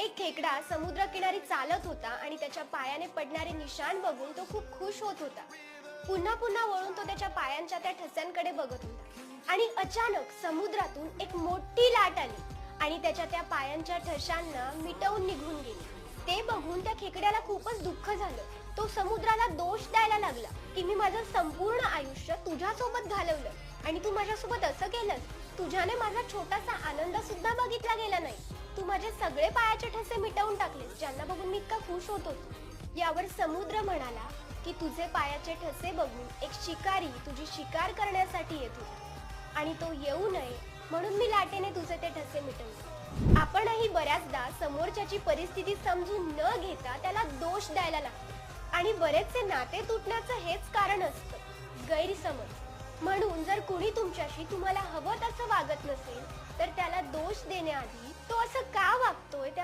एक खेकडा समुद्रकिनारी चालत होता आणि त्याच्या पायाने पडणारे निशाण बघून तो खूप खुश होत होता. पुन्हा पुन्हा वळून तो त्याच्या पायांच्या त्या ठस्यांकडे बघत होता आणि अचानक समुद्रातून एक मोठी लाट आली आणि त्याच्या त्या पायांच्या ठशांना मिटवून निघून गेली. ते बघून त्या खेकड्याला खूपच दुःख झालं. तो समुद्राला दोष द्यायला लागला की मी माझं संपूर्ण आयुष्य तुझ्यासोबत घालवलं आणि तू माझ्यासोबत असं केलंस. तुझ्याने माझा छोटासा आनंद सुद्धा बघितला गेला नाही. तू माझे सगळे पायाचे ठसे मिटवून टाकलेस, ज्यांना बघून मी इतका खुश होत होतो. यावर समुद्र म्हणाला की तुझे पायाचे ठसे बघून एक शिकारी तुझी शिकार करण्यासाठी येत होता आणि तो येऊ नये म्हणून मी लाटेने तुझे ते ठसे मिटवले. आपणही बऱ्याचदा समोरच्याची परिस्थिती समजून न घेता त्याला दोष द्यायला लागतो आणि बरेचसे नाते तुटण्याचं हेच कारण असतं, गैरसमज. म्हणून जर कुणी तुमच्याशी तुम्हाला हवं तसं वागत नसेल तर त्याला दोष देण्याआधी तो असं का वागतोय त्या